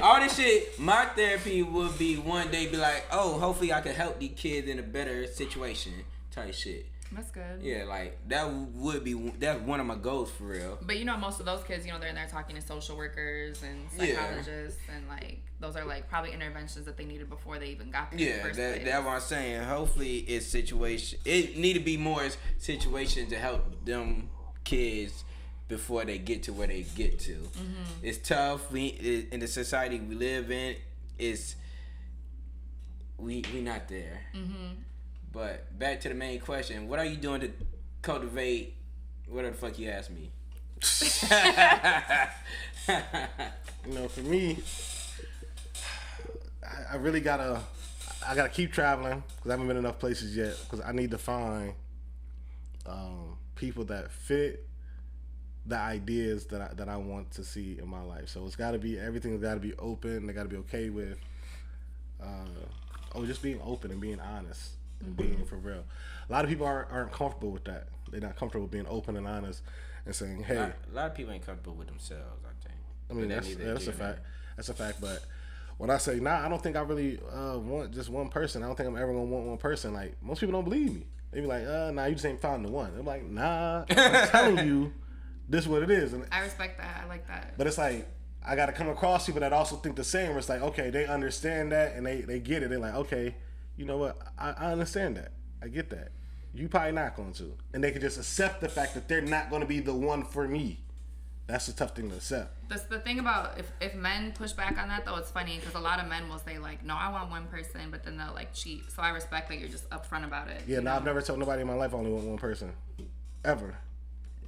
all this shit, my therapy would be one day be like, oh, hopefully I can help these kids in a better situation type shit. That's good. Yeah, like that's one of my goals for real. But most of those kids, they're in there talking to social workers and psychologists and like those are like probably interventions that they needed before they even got there. Yeah, that's what I'm saying. Hopefully it's situation. It need to be more situations to help them kids before they get to where they get to. Mm-hmm. It's tough. In the society we live in, we not there. Mm-hmm. But back to the main question: what are you doing to cultivate? Whatever the fuck you asked me. For me, I really gotta keep traveling because I haven't been enough places yet. Because I need to find people that fit the ideas that I want to see in my life. So it's got to be everything's got to be open. They got to be okay with just being open and being honest. And being for real. A lot of people aren't comfortable with that. They're not comfortable with being open and honest and saying, "Hey." A lot of people ain't comfortable with themselves. I think. I mean, that's a fact. That's a fact. But when I say I don't think I really want just one person. I don't think I'm ever gonna want one person. Like most people don't believe me. They be like, "Nah, you just ain't found the one." I'm like, "Nah, I'm telling you, this is what it is." And I respect that. I like that. But it's like I got to come across people that also think the same. Where it's like, okay, they understand that and they get it. They're like, okay. You know what? I understand that. I get that. You probably not going to. And they can just accept the fact that they're not going to be the one for me. That's a tough thing to accept. That's the thing about if men push back on that, though, it's funny because a lot of men will say, like, no, I want one person, but then they'll, like, cheat. So I respect that you're just upfront about it. Yeah, I've never told nobody in my life I only want one person. Ever.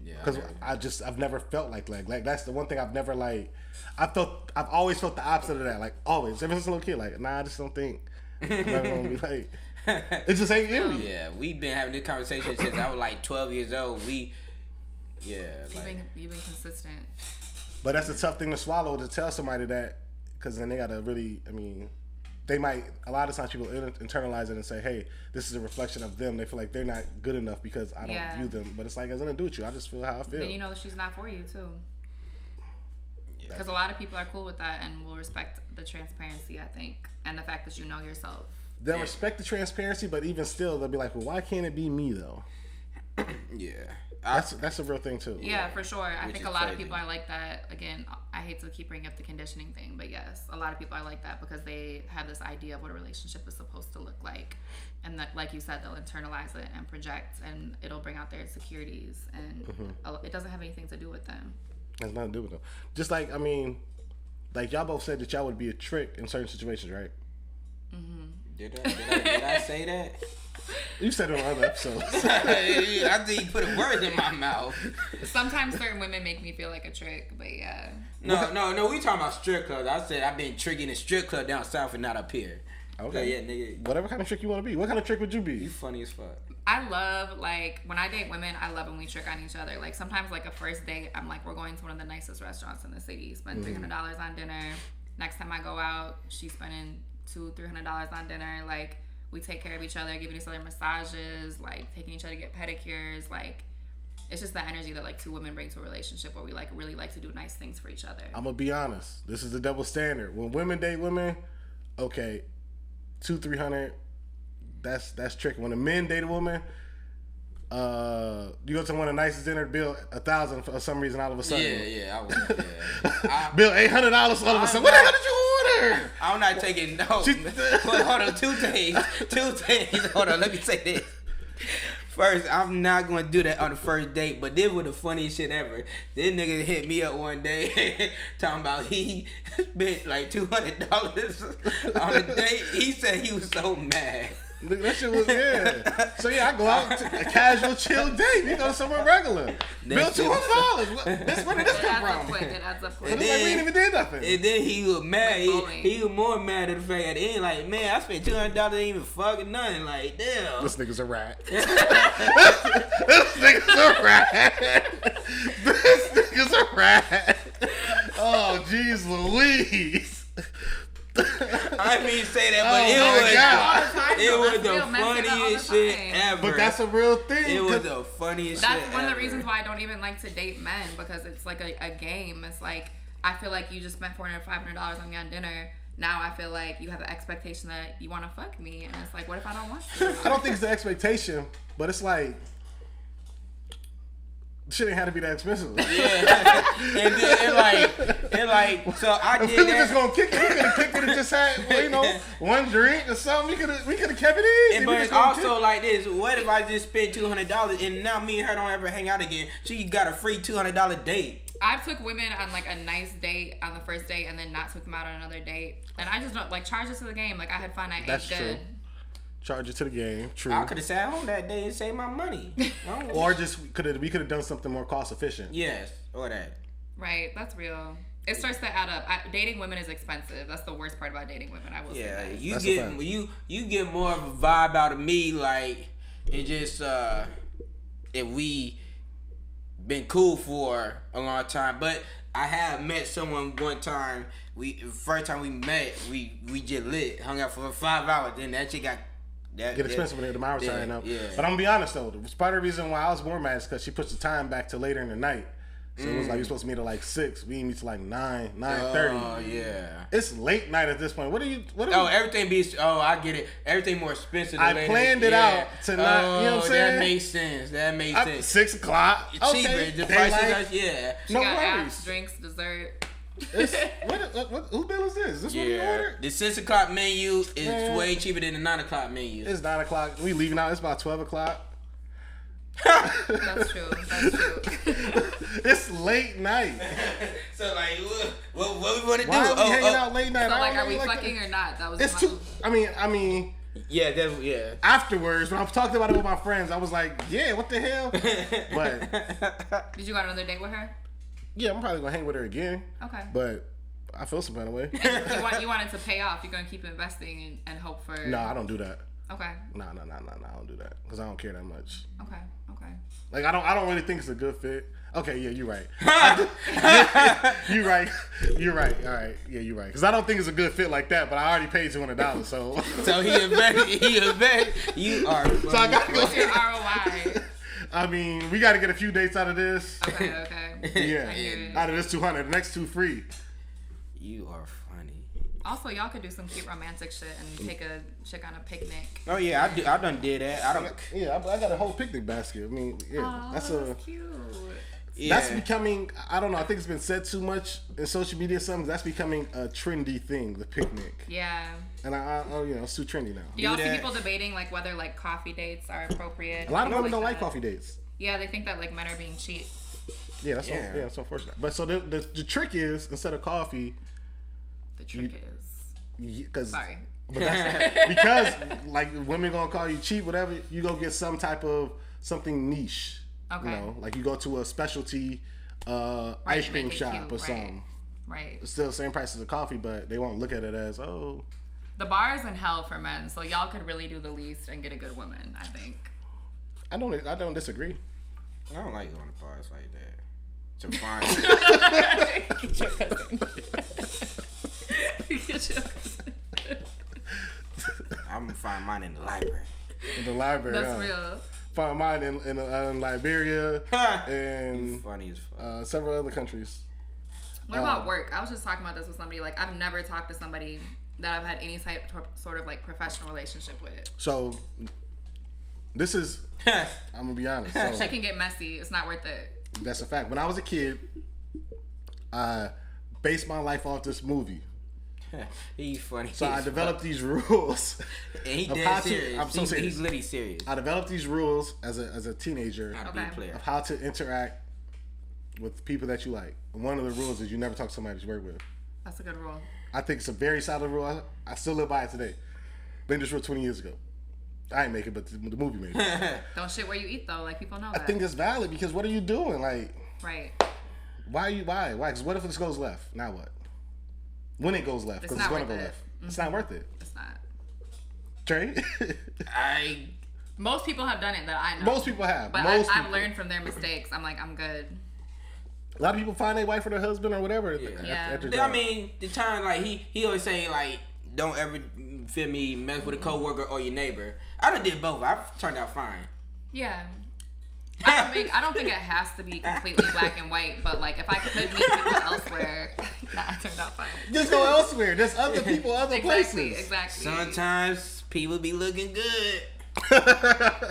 Yeah. Because I've never felt like that's the one thing I've never, like, I've always felt the opposite of that. Like, always. Ever since a little kid, like, nah, I just don't think. I'm never gonna be like, it just ain't in me. Yeah, we've been having this conversation since I was like 12 years old. You've been consistent. But that's a tough thing to swallow, to tell somebody that, because then they gotta really. I mean, they might. A lot of times people internalize it and say, "Hey, this is a reflection of them." They feel like they're not good enough because I don't view them. But it's like, it's nothing to do with you. I just feel how I feel. Then she's not for you too. Because a lot of people are cool with that and will respect the transparency, I think, and the fact that you know yourself. They'll respect the transparency, but even still, they'll be like, well, why can't it be me, though? Yeah. That's a real thing, too. Yeah, for sure. I think a lot of people are like that. Again, I hate to keep bringing up the conditioning thing, but yes, a lot of people are like that because they have this idea of what a relationship is supposed to look like. And that, like you said, they'll internalize it and project, and it'll bring out their insecurities, and it doesn't have anything to do with them. Has nothing to do with them. Just like, I mean, like y'all both said that y'all would be a trick in certain situations, right? Mm-hmm. Did I say that? You said it on other episodes. I think you put a word in my mouth. Sometimes certain women make me feel like a trick, but yeah. No. We talking about strip clubs. I said I've been tricking a strip club down south and not up here. Okay. Yeah, nigga. Whatever kind of trick you want to be. What kind of trick would you be? You funny as fuck. I love, like, when I date women, I love when we trick on each other. Like, sometimes, like, a first date, I'm like, we're going to one of the nicest restaurants in the city. Spend $300 on dinner. Next time I go out, she's spending $200-$300 on dinner. Like, we take care of each other, giving each other massages, like, taking each other to get pedicures. Like, it's just the energy that, like, two women bring to a relationship where we, like, really like to do nice things for each other. I'm going to be honest. This is the double standard. When women date women, okay, $200-$300, that's tricky. When the men date a woman, you go to one of the nicest dinner, bill $1,000 for some reason all of a sudden. Yeah, I would. Bill $800 all of a sudden. What the hell did you order? I'm not taking no. Hold on, two things. Hold on, let me say this. First, I'm not gonna do that on the first date, but this was the funniest shit ever. This nigga hit me up one day talking about he spent like $200 on a date. He said he was so mad. That shit was, yeah. So yeah, I go out to a casual, chill date. You go somewhere regular. Bill $200. Where did this come from? It adds up quick. Like we ain't even did nothing. And then he was mad. He was more mad at the fact at the end, like, man, I spent $200, ain't even fucking nothing. Like, damn. This nigga's a rat. This nigga's a rat. This nigga's a rat. Oh, jeez Louise. I mean say that, but it was the funniest shit ever. But that's a real thing. It was the funniest shit ever. That's one of the reasons why I don't even like to date men, because it's like a game. It's like, I feel like you just spent $400-$500 on me on dinner. Now I feel like you have an expectation that you want to fuck me, and it's like, what if I don't want to? I don't think it's the expectation, but it's like, shit ain't had to be that expensive. Yeah, and then so I did if we that. were just gonna kick it, we could have kicked it and just had, one drink or something. We could have kept it easy. But it's also like this: what if I just spent $200 and now me and her don't ever hang out again? She got a free $200 date. I've took women on like a nice date on the first date and then not took them out on another date, and I just don't like charge it to the game. Like, I had fun, I ate good. True. Charge it to the game. True. I could have sat home that day and saved my money. Or just we could have done something more cost efficient. Yes, or that. Right, that's real. It starts to add up. Dating women is expensive. That's the worst part about dating women. I will say that. You get more of a vibe out of me, like it just if we been cool for a long time. But I have met someone one time. First time we met, we just lit, hung out for 5 hours. Then that shit got. Get expensive when the hours signing up. Yeah. But I'm gonna be honest though, part of the reason why I was more mad is because she pushed the time back to later in the night. So it was like, you're supposed to meet at like 6. We meet to like 9:30. Oh yeah. It's late night at this point. Everything I get it. Everything more expensive. I planned it out to not, you know what I'm saying? That makes sense. 6 o'clock. Cheaper. Okay. The prices She no got worries. apps, drinks, dessert. Who bill is this? This what we ordered? The 6 o'clock menu is way cheaper than the 9 o'clock menu. It's 9 o'clock. We leaving out. It's about 12 o'clock. That's true. It's late night. So like, what we want to do? Why are we hanging out late night? So like, are we fucking or not? That was. It's too. I mean. Yeah. Afterwards, when I was talking about it with my friends, I was like, yeah, what the hell? But did you go on another date with her? Yeah, I'm probably gonna hang with her again. Okay. But I feel some kind of way. You want it to pay off. You're gonna keep investing and hope for. No, I don't do that. Okay. No, I don't do that because I don't care that much. Okay. Like I don't really think it's a good fit. Okay, yeah, you're right. You're right. All right, yeah, you're right. Because I don't think it's a good fit like that. But I already paid $200, so. So he invested. You are. So I gotta go. What's your ROI? I mean, we got to get a few dates out of this. Okay. Yeah. Out of this 200, the next 2 free. You are funny. Also, y'all could do some cute romantic shit and take a chick on a picnic. Oh yeah, I done did that. I got a whole picnic basket. I mean, yeah, that's cute. Yeah. That's becoming, I don't know, I think it's been said too much in social media. That's becoming a trendy thing, the picnic. Yeah. And it's too trendy now. Do y'all see people debating like whether like coffee dates are appropriate? A lot of women don't like coffee dates. Yeah, they think that like men are being cheap. Yeah, that's unfortunate. But so the trick is, instead of coffee, the trick is. Because But that's because like women gonna call you cheap, whatever. You go get some type of something niche. Okay. You know, like you go to a specialty ice cream shop cute, or something. Right. It's still the same price as a coffee, but they won't look at it as The bar is in hell for men, so y'all could really do the least and get a good woman, I think. I don't disagree. I don't like going to bars like that. To find. I'm gonna find mine in the library. In the library. That's real. Find mine in Liberia and funny as fuck. several other countries. What about work? I was just talking about this with somebody. Like, I've never talked to somebody that I've had any type sort of like professional relationship with. So this is, I'm gonna be honest. So, Shit can get messy. It's not worth it. that's a fact. When I was a kid, I based my life off this movie. He's funny. So I developed these rules. And he of dead how serious. to, I'm so serious. He's literally serious. I developed these rules as a teenager How to be a player. of how to interact with people that you like. And one of the rules is you never talk to somebody that you work with. That's a good rule. I think it's a very solid rule. I still live by it today. Made this rule 20 years ago. I ain't make it, but the movie made it. Don't shit where you eat, though. Like, people know that. I think it's valid because what are you doing? Like, Right. why? Because what if this goes left? Now what? When it goes left, because it's going to go left. It's not worth it. It's not. Trey? Most people have done it that I know. Most people have. But I've learned from their mistakes. I'm like, I'm good. A lot of people find their wife or their husband or whatever. Yeah. At their job. I mean, the time like he always say like, don't ever feel me mess with a coworker or your neighbor. I done did both. I've turned out fine. Yeah. I don't think it has to be completely black and white, but like if I could meet people elsewhere, I turned out fine. Just go elsewhere. There's other people, other places. Exactly. Sometimes people be looking good.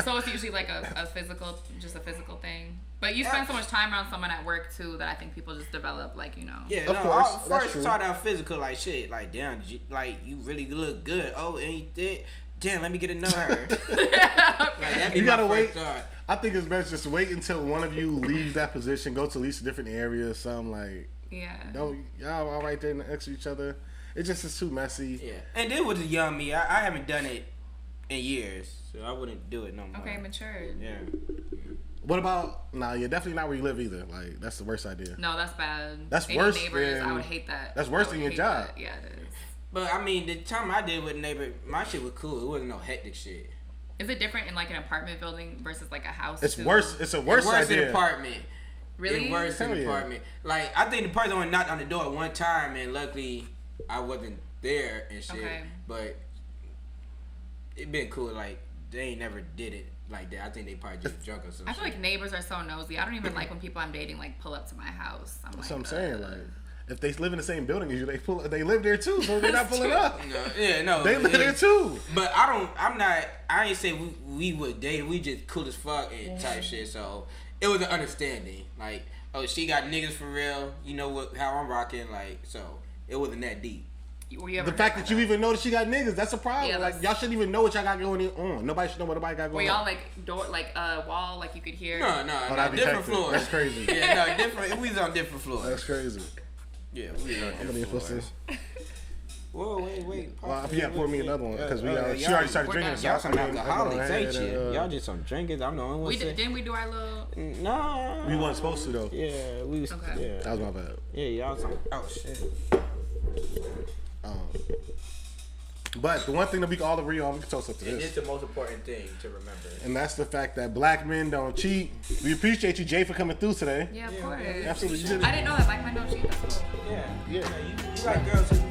So it's usually like a physical thing. But you spend so much time around someone at work too that I think people just develop like, you know. Yeah, Of no, course, I that's first true. started out physical, like shit, like damn, like you really look good. Oh, and you did. Damn, let me get to know her. Like, You gotta wait. Thought. I think it's best just wait until one of you leaves that position, go to at least a different area, something like. Yeah. Don't y'all all right there next to each other. It just is too messy. Yeah, and then with the young me, I haven't done it in years, so I wouldn't do it no more. Okay, matured. Yeah. What about? Nah, you're definitely not where you live either. Like that's the worst idea. No, that's bad. That's Any worse neighbors, than- I would hate that. that's worse I would than your hate job. that. Yeah, it is. But I mean, the time I did with neighbor, my shit was cool. It wasn't no hectic shit. Is it different in like an apartment building versus like a house? It's too? worse. It's a worse It's worse idea. in apartment. Really? It's worse in Hell yeah. apartment. Like I think the person only knocked on the door one time, and luckily I wasn't there and shit. Okay. But it been cool. Like they ain't never did it like that. I think they probably just drunk or something. I feel like neighbors are so nosy. I don't even like when people I'm dating like pull up to my house. I'm That's like, what I'm saying. Like if they live in the same building as you, they live there too, so they're not pulling up. No, yeah, no. They live there too. But I ain't say we would date. We just cool as fuck and type shit. So it was an understanding. Like, oh, she got niggas for real. You know how I'm rocking. Like, so it wasn't that deep. Were you ever The fact that you even know that she got niggas, that's a problem. Yeah, like y'all shouldn't even know what y'all got going on. Nobody should know what nobody got Were going y'all on. like wall like you could hear? No, that'd be different hectic. floors. That's crazy. Yeah, no, different. We was on different floors. That's crazy. Yeah, we was on I'm gonna different put floors. this. Whoa, wait. Well, you gotta pour me another one because she y'all- already started we're drinking. done. So Y'all I some mean, I'm gonna alcoholics, go ain't ahead you? and, Y'all just some drinkers. I'm the only one. Didn't we do our little? No. We wasn't supposed to though. Yeah, we was. Okay. Yeah. That was my bad. Yeah, y'all some. Oh shit. But the one thing that we can all agree on, we can toast up to And this, it's the most important thing to remember. and that's the fact that black men don't cheat. We appreciate you, Jay, for coming through today. Yeah, of course. Absolutely. I didn't know that black men don't cheat. That's cool. Yeah. Yeah. You like girls who